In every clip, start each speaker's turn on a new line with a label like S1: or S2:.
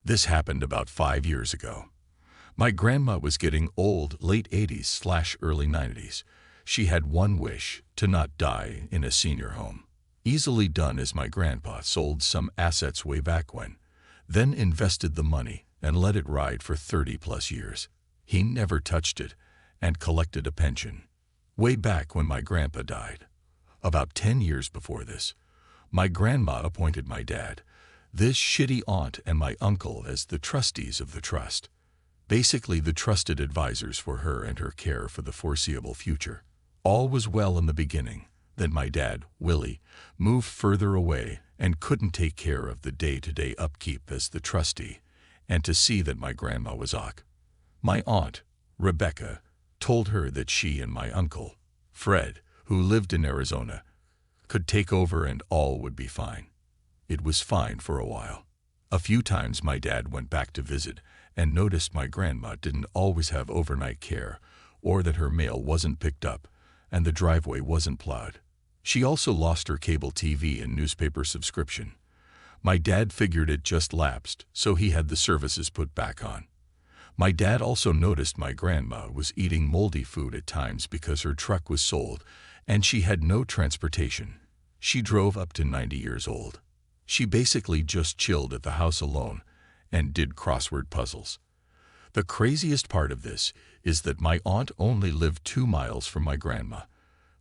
S1: This happened about 5 years ago. My grandma was getting old, late 80s/early 90s. She had one wish, to not die in a senior home. Easily done, as my grandpa sold some assets way back when, then invested the money and let it ride for 30+ years. He never touched it and collected a pension. Way back when my grandpa died, about 10 years before this, my grandma appointed my dad, this shitty aunt, and my uncle as the trustees of the trust. Basically the trusted advisors for her and her care for the foreseeable future. All was well in the beginning. Then my dad, Willie, moved further away and couldn't take care of the day-to-day upkeep as the trustee, and to see that my grandma was off. My aunt, Rebecca, told her that she and my uncle, Fred, who lived in Arizona, could take over and all would be fine. It was fine for a while. A few times my dad went back to visit and noticed my grandma didn't always have overnight care, or that her mail wasn't picked up and the driveway wasn't plowed. She also lost her cable TV and newspaper subscription. My dad figured it just lapsed, so he had the services put back on. My dad also noticed my grandma was eating moldy food at times because her truck was sold and she had no transportation. She drove up to 90 years old. She basically just chilled at the house alone and did crossword puzzles. The craziest part of this is that my aunt only lived 2 miles from my grandma,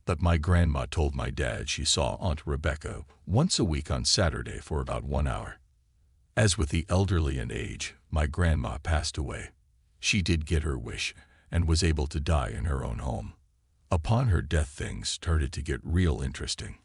S1: but my grandma told my dad she saw Aunt Rebecca once a week on Saturday for about 1 hour. As with the elderly and age, my grandma passed away. She did get her wish and was able to die in her own home. Upon her death, things started to get real interesting.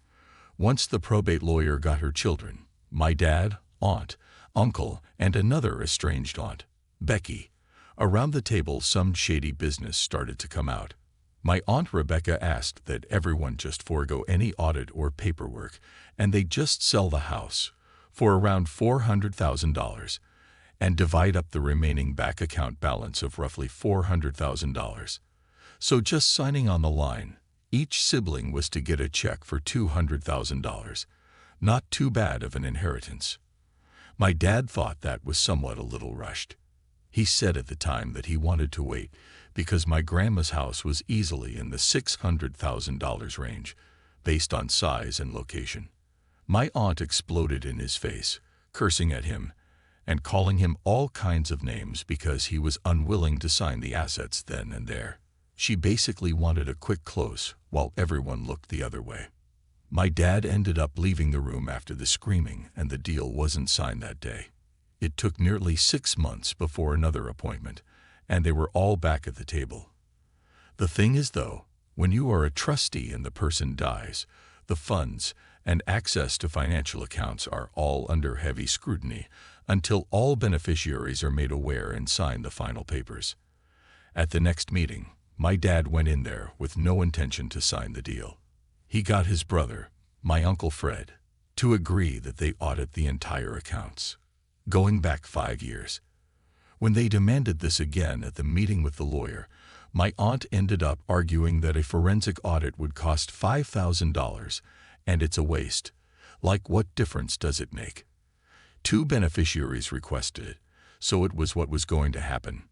S1: Once the probate lawyer got her children, my dad, aunt, uncle, and another estranged aunt, Becky, around the table, some shady business started to come out. My aunt Rebecca asked that everyone just forego any audit or paperwork and they just sell the house for around $400,000 and divide up the remaining bank account balance of roughly $400,000. So just signing on the line, each sibling was to get a check for $200,000. Not too bad of an inheritance. My dad thought that was somewhat a little rushed. He said at the time that he wanted to wait because my grandma's house was easily in the $600,000 range, based on size and location. My aunt exploded in his face, cursing at him and calling him all kinds of names because he was unwilling to sign the assets then and there. She basically wanted a quick close while everyone looked the other way. My dad ended up leaving the room after the screaming, and the deal wasn't signed that day. It took nearly 6 months before another appointment, and they were all back at the table. The thing is, though, when you are a trustee and the person dies, the funds and access to financial accounts are all under heavy scrutiny until all beneficiaries are made aware and sign the final papers. At the next meeting, my dad went in there with no intention to sign the deal. He got his brother, my Uncle Fred, to agree that they audit the entire accounts, going back 5 years. When they demanded this again at the meeting with the lawyer, my aunt ended up arguing that a forensic audit would cost $5,000 and it's a waste. Like, what difference does it make? 2 beneficiaries requested it, so it was what was going to happen.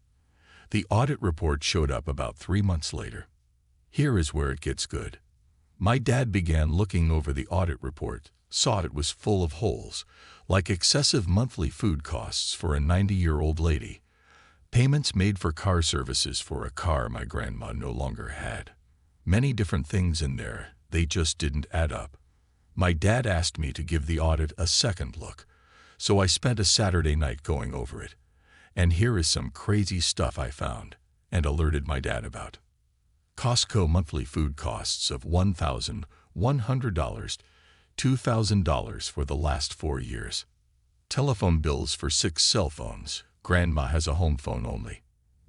S1: The audit report showed up about 3 months later. Here is where it gets good. My dad began looking over the audit report, saw it was full of holes, like excessive monthly food costs for a 90-year-old lady, payments made for car services for a car my grandma no longer had. Many different things in there, they just didn't add up. My dad asked me to give the audit a second look, so I spent a Saturday night going over it. And here is some crazy stuff I found and alerted my dad about. Costco monthly food costs of $1,100, $2,000 for the last 4 years. Telephone bills for 6 cell phones. Grandma has a home phone only.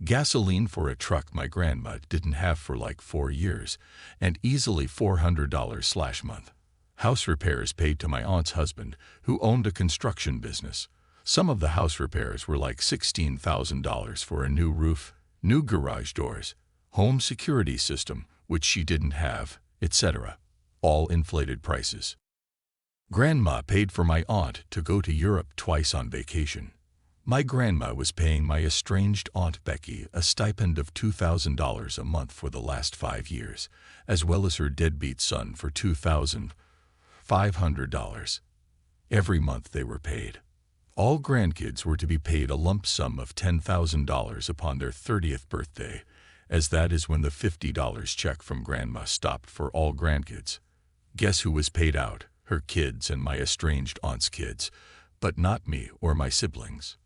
S1: Gasoline for a truck my grandma didn't have for like 4 years, and easily $400/month. House repairs paid to my aunt's husband, who owned a construction business. Some of the house repairs were like $16,000 for a new roof, new garage doors, home security system, which she didn't have, etc. All inflated prices. Grandma paid for my aunt to go to Europe twice on vacation. My grandma was paying my estranged Aunt Becky a stipend of $2,000 a month for the last 5 years, as well as her deadbeat son for $2,500. Every month they were paid. All grandkids were to be paid a lump sum of $10,000 upon their 30th birthday, as that is when the $50 check from Grandma stopped for all grandkids. Guess who was paid out? Her kids and my estranged aunt's kids, but not me or my siblings.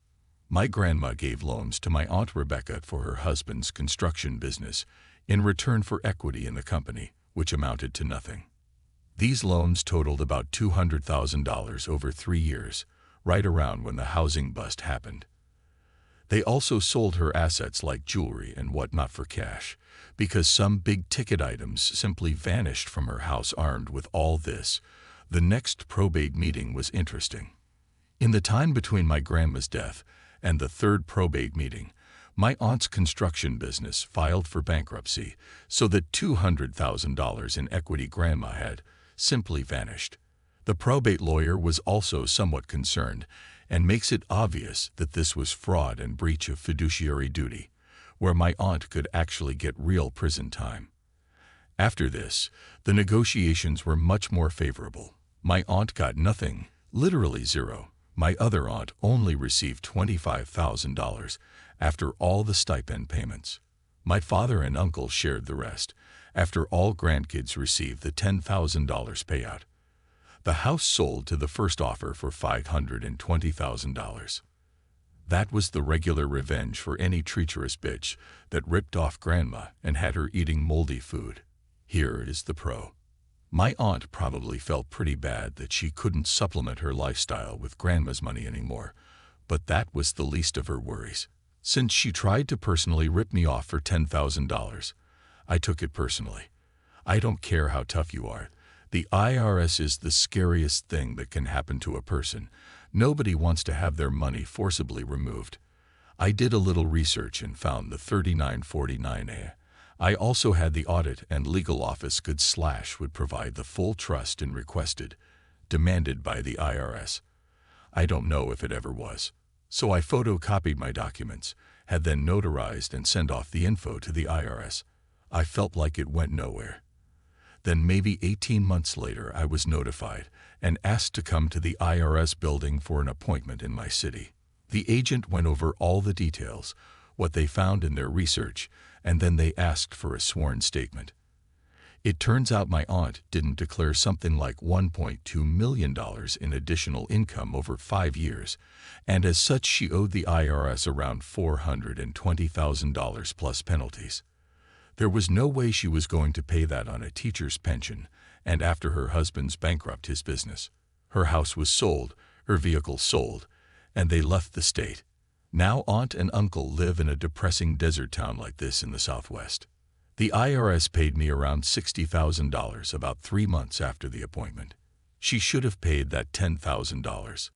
S1: My grandma gave loans to my Aunt Rebecca for her husband's construction business in return for equity in the company, which amounted to nothing. These loans totaled about $200,000 over 3 years, right around when the housing bust happened. They also sold her assets like jewelry and whatnot for cash, because some big-ticket items simply vanished from her house. Armed with all this, the next probate meeting was interesting. In the time between my grandma's death and the third probate meeting, my aunt's construction business filed for bankruptcy, so that $200,000 in equity Grandma had simply vanished. The probate lawyer was also somewhat concerned and makes it obvious that this was fraud and breach of fiduciary duty, where my aunt could actually get real prison time. After this, the negotiations were much more favorable. My aunt got nothing, literally zero. My other aunt only received $25,000 after all the stipend payments. My father and uncle shared the rest, after all grandkids received the $10,000 payout. The house sold to the first offer for $520,000. That was the regular revenge for any treacherous bitch that ripped off Grandma and had her eating moldy food. Here is the pro. My aunt probably felt pretty bad that she couldn't supplement her lifestyle with Grandma's money anymore, but that was the least of her worries. Since she tried to personally rip me off for $10,000, I took it personally. I don't care how tough you are. The IRS is the scariest thing that can happen to a person. Nobody wants to have their money forcibly removed. I did a little research and found the 3949A. I also had the audit and legal office would provide the full trust and demanded by the IRS. I don't know if it ever was. So I photocopied my documents, had them notarized and sent off the info to the IRS. I felt like it went nowhere. Then maybe 18 months later I was notified and asked to come to the IRS building for an appointment in my city. The agent went over all the details, what they found in their research, and then they asked for a sworn statement. It turns out my aunt didn't declare something like $1.2 million in additional income over 5 years, and as such she owed the IRS around $420,000 plus penalties. There was no way she was going to pay that on a teacher's pension, and after her husband's bankrupt his business. Her house was sold, her vehicle sold, and they left the state. Now aunt and uncle live in a depressing desert town like this in the Southwest. The IRS paid me around $60,000 about 3 months after the appointment. She should have paid that $10,000.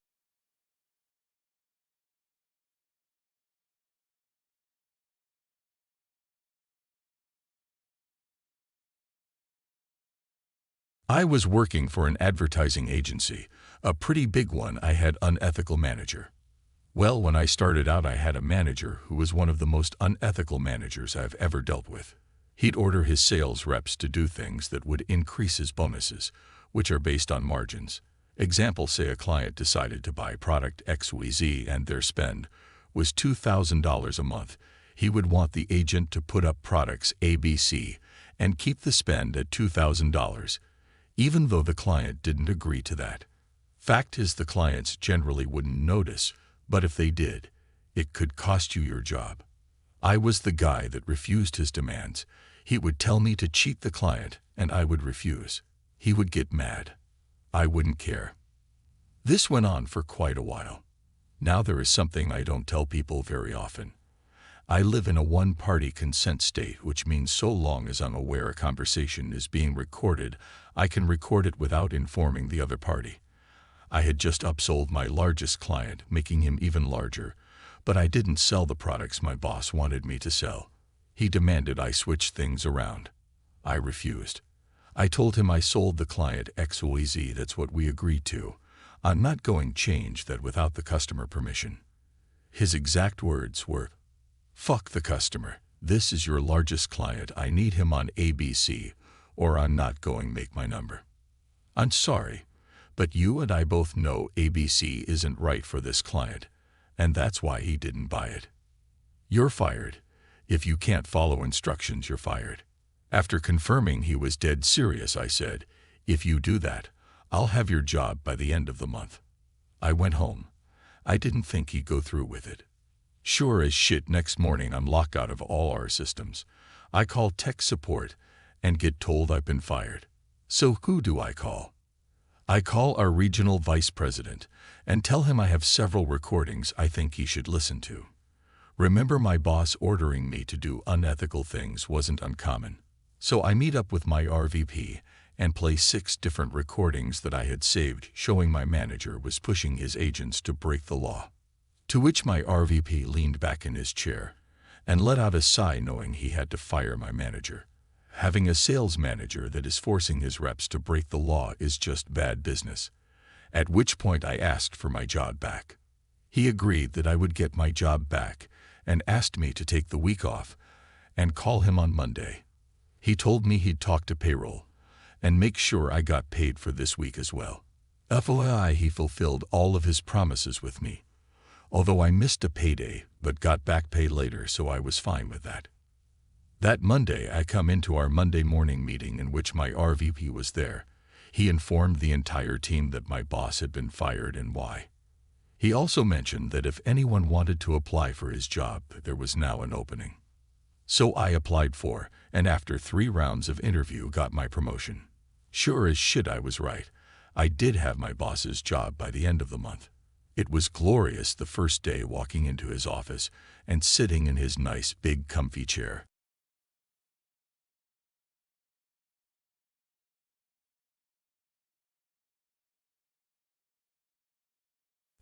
S1: I was working for an advertising agency, a pretty big one. I had an unethical manager. Well, when I started out I had a manager who was one of the most unethical managers I've ever dealt with. He'd order his sales reps to do things that would increase his bonuses, which are based on margins. Example, say a client decided to buy product XYZ and their spend was $2,000 a month. He would want the agent to put up products ABC and keep the spend at $2,000. Even though the client didn't agree to that. Fact is, the clients generally wouldn't notice, but if they did, it could cost you your job. I was the guy that refused his demands. He would tell me to cheat the client, and I would refuse. He would get mad. I wouldn't care. This went on for quite a while. Now there is something I don't tell people very often. I live in a one-party consent state, which means so long as I'm aware a conversation is being recorded, I can record it without informing the other party. I had just upsold my largest client, making him even larger, but I didn't sell the products my boss wanted me to sell. He demanded I switch things around. I refused. I told him I sold the client XYZ, that's what we agreed to. I'm not going to change that without the customer permission. His exact words were, "Fuck the customer. This is your largest client. I need him on ABC, or I'm not going to make my number." I'm sorry, but you and I both know ABC isn't right for this client, and that's why he didn't buy it. You're fired. If you can't follow instructions, you're fired. After confirming he was dead serious, I said, "If you do that, I'll have your job by the end of the month." I went home. I didn't think he'd go through with it. Sure as shit, next morning I'm locked out of all our systems. I call tech support and get told I've been fired. So who do I call? I call our regional vice president and tell him I have several recordings I think he should listen to. Remember, my boss ordering me to do unethical things wasn't uncommon. So I meet up with my RVP and play 6 different recordings that I had saved showing my manager was pushing his agents to break the law. To which my RVP leaned back in his chair and let out a sigh, knowing he had to fire my manager. Having a sales manager that is forcing his reps to break the law is just bad business. At which point I asked for my job back. He agreed that I would get my job back and asked me to take the week off and call him on Monday. He told me he'd talk to payroll and make sure I got paid for this week as well. FYI, he fulfilled all of his promises with me, although I missed a payday but got back pay later, so I was fine with that. That Monday, I come into our Monday morning meeting in which my RVP was there. He informed the entire team that my boss had been fired and why. He also mentioned that if anyone wanted to apply for his job, there was now an opening. So I applied for, and after 3 rounds of interview, got my promotion. Sure as shit, I was right. I did have my boss's job by the end of the month. It was glorious the first day walking into his office and sitting in his nice, big, comfy chair.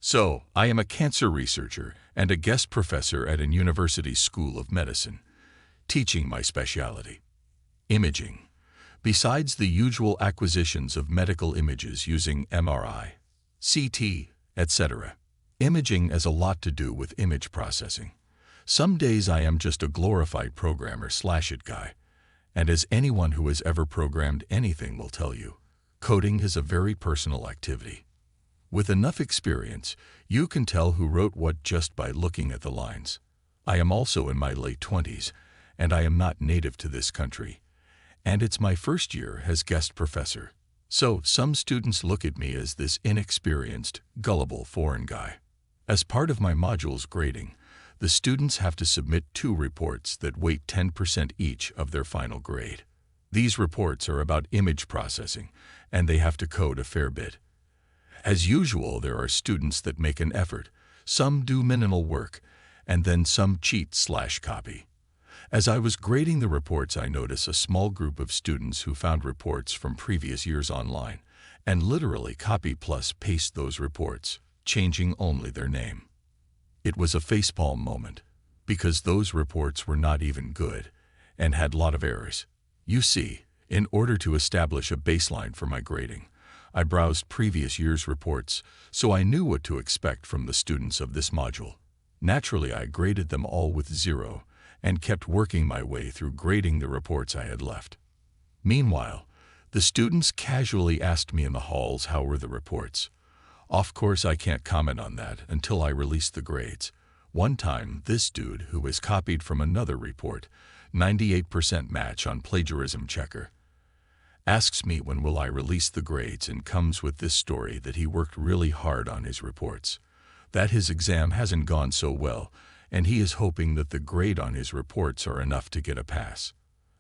S1: So, I am a cancer researcher and a guest professor at a university school of medicine, teaching my specialty, imaging. Besides the usual acquisitions of medical images using MRI, CT, etc., imaging has a lot to do with image processing. Some days I am just a glorified programmer/it guy, and as anyone who has ever programmed anything will tell you, coding is a very personal activity. With enough experience, you can tell who wrote what just by looking at the lines. I am also in my late 20s, and I am not native to this country, and it's my first year as guest professor. So some students look at me as this inexperienced, gullible foreign guy. As part of my module's grading, the students have to submit 2 reports that weight 10% each of their final grade. These reports are about image processing, and they have to code a fair bit. As usual, there are students that make an effort, some do minimal work, and then some cheat/copy. As I was grading the reports, I noticed a small group of students who found reports from previous years online and literally copy plus paste those reports, changing only their name. It was a facepalm moment, because those reports were not even good and had a lot of errors. You see, in order to establish a baseline for my grading, I browsed previous year's reports, so I knew what to expect from the students of this module. Naturally, I graded them all with 0 and kept working my way through grading the reports I had left. Meanwhile, the students casually asked me in the halls how were the reports. Of course, I can't comment on that until I release the grades. One time, this dude, who was copied from another report, 98% match on plagiarism checker, asks me when will I release the grades and comes with this story that he worked really hard on his reports, that his exam hasn't gone so well, and he is hoping that the grade on his reports are enough to get a pass.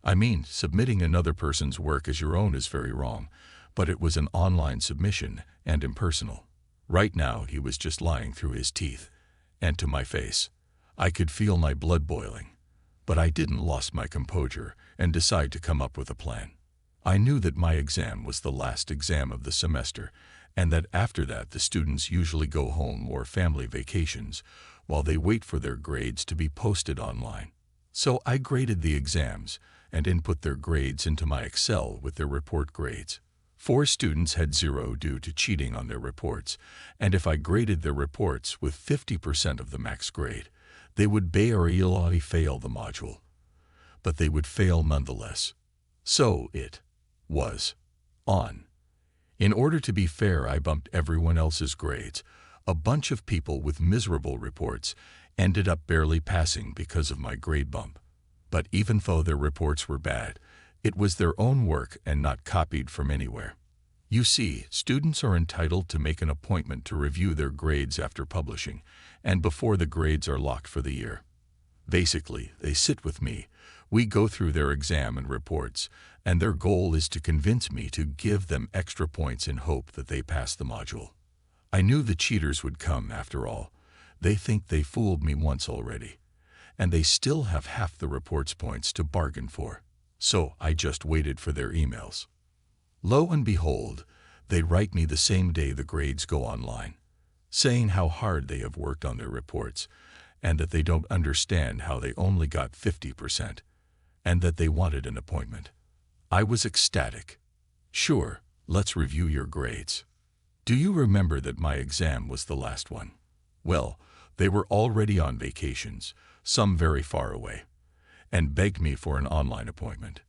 S1: I mean, submitting another person's work as your own is very wrong, but it was an online submission and impersonal. Right now, he was just lying through his teeth, and to my face. I could feel my blood boiling, but I didn't lose my composure and decide to come up with a plan. I knew that my exam was the last exam of the semester, and that after that the students usually go home or family vacations while they wait for their grades to be posted online. So I graded the exams and input their grades into my Excel with their report grades. 4 students had 0 due to cheating on their reports, and if I graded their reports with 50% of the max grade, they would barely fail the module. But they would fail nonetheless. So it was on. In order to be fair, I bumped everyone else's grades. A bunch of people with miserable reports ended up barely passing because of my grade bump. But even though their reports were bad, it was their own work and not copied from anywhere. You see, students are entitled to make an appointment to review their grades after publishing and before the grades are locked for the year. Basically, they sit with me, we go through their exam and reports, and their goal is to convince me to give them extra points in hope that they pass the module. I knew the cheaters would come after all. They think they fooled me once already, and they still have half the report's points to bargain for. So I just waited for their emails. Lo and behold, they write me the same day the grades go online, saying how hard they have worked on their reports, and that they don't understand how they only got 50%, and that they wanted an appointment. I was ecstatic. Sure, let's review your grades. Do you remember that my exam was the last one? Well, they were already on vacations, some very far away, and begged me for an online appointment.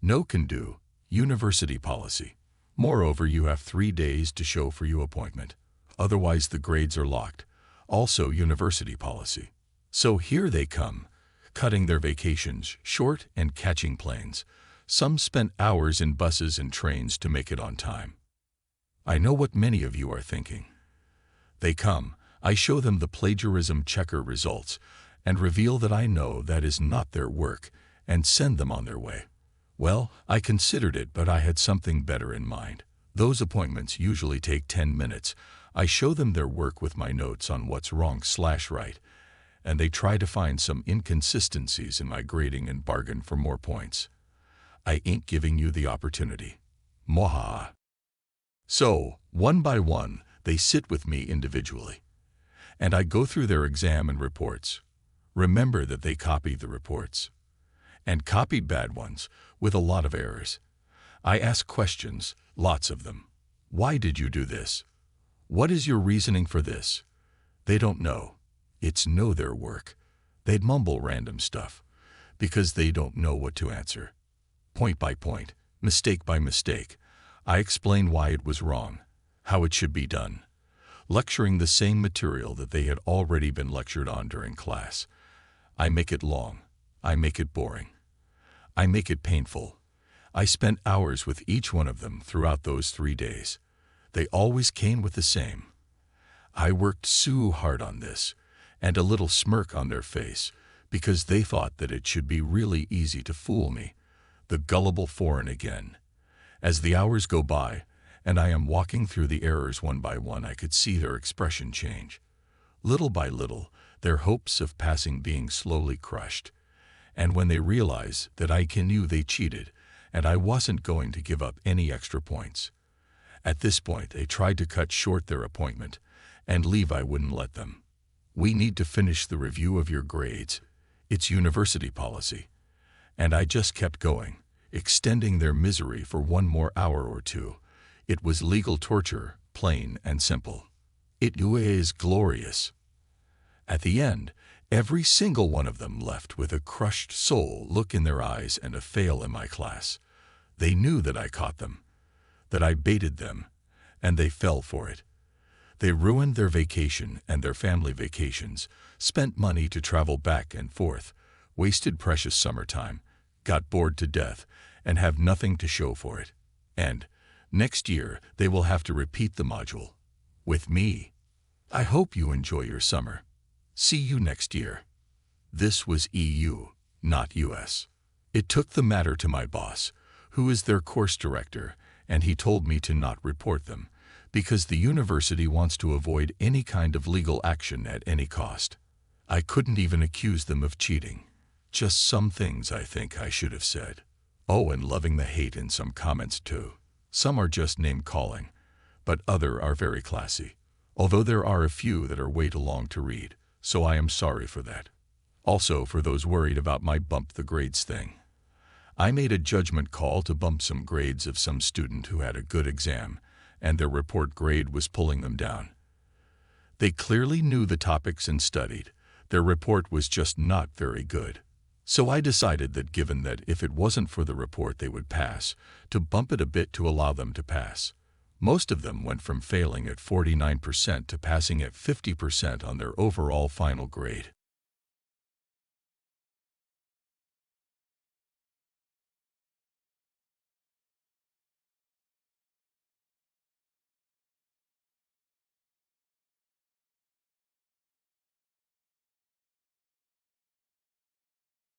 S1: No can do, university policy. Moreover, you have 3 days to show for your appointment. Otherwise, the grades are locked. Also, university policy. So here they come, cutting their vacations short and catching planes. Some spent hours in buses and trains to make it on time. I know what many of you are thinking. They come, I show them the plagiarism checker results, and reveal that I know that is not their work, and send them on their way. Well, I considered it, but I had something better in mind. Those appointments usually take 10 minutes. I show them their work with my notes on what's wrong/right, and they try to find some inconsistencies in my grading and bargain for more points. I ain't giving you the opportunity. Mwahaha. So, one by one, they sit with me individually, and I go through their exam and reports. Remember that they copied the reports, and copied bad ones, with a lot of errors. I ask questions, lots of them. Why did you do this? What is your reasoning for this? They don't know. It's know their work. They'd mumble random stuff, because they don't know what to answer. Point by point, mistake by mistake, I explain why it was wrong, how it should be done, lecturing the same material that they had already been lectured on during class. I make it long. I make it boring. I make it painful. I spent hours with each one of them throughout those 3 days. They always came with the same. I worked so hard on this, and a little smirk on their face, because they thought that it should be really easy to fool me, the gullible foreign again. As the hours go by, and I am walking through the errors one by one, I could see their expression change. Little by little, their hopes of passing being slowly crushed. And when they realize that I knew they cheated, and I wasn't going to give up any extra points. At this point, they tried to cut short their appointment, and leave. I wouldn't let them. We need to finish the review of your grades. It's university policy. And I just kept going, extending their misery for 1 more hour or 2. It was legal torture, plain and simple. It is glorious. At the end, every single one of them left with a crushed soul look in their eyes and a fail in my class. They knew that I caught them, that I baited them, and they fell for it. They ruined their vacation and their family vacations, spent money to travel back and forth, wasted precious summertime, got bored to death, and have nothing to show for it. And next year, they will have to repeat the module. With me. I hope you enjoy your summer. See you next year. This was EU, not US. It took the matter to my boss, who is their course director, and he told me to not report them, because the university wants to avoid any kind of legal action at any cost. I couldn't even accuse them of cheating. Just some things I think I should have said. Oh, and loving the hate in some comments too. Some are just name-calling, but other are very classy. Although there are a few that are way too long to read, so I am sorry for that. Also, for those worried about my bump the grades thing. I made a judgment call to bump some grades of some student who had a good exam, and their report grade was pulling them down. They clearly knew the topics and studied. Their report was just not very good. So I decided that given that if it wasn't for the report they would pass, to bump it a bit to allow them to pass. Most of them went from failing at 49% to passing at 50% on their overall final grade.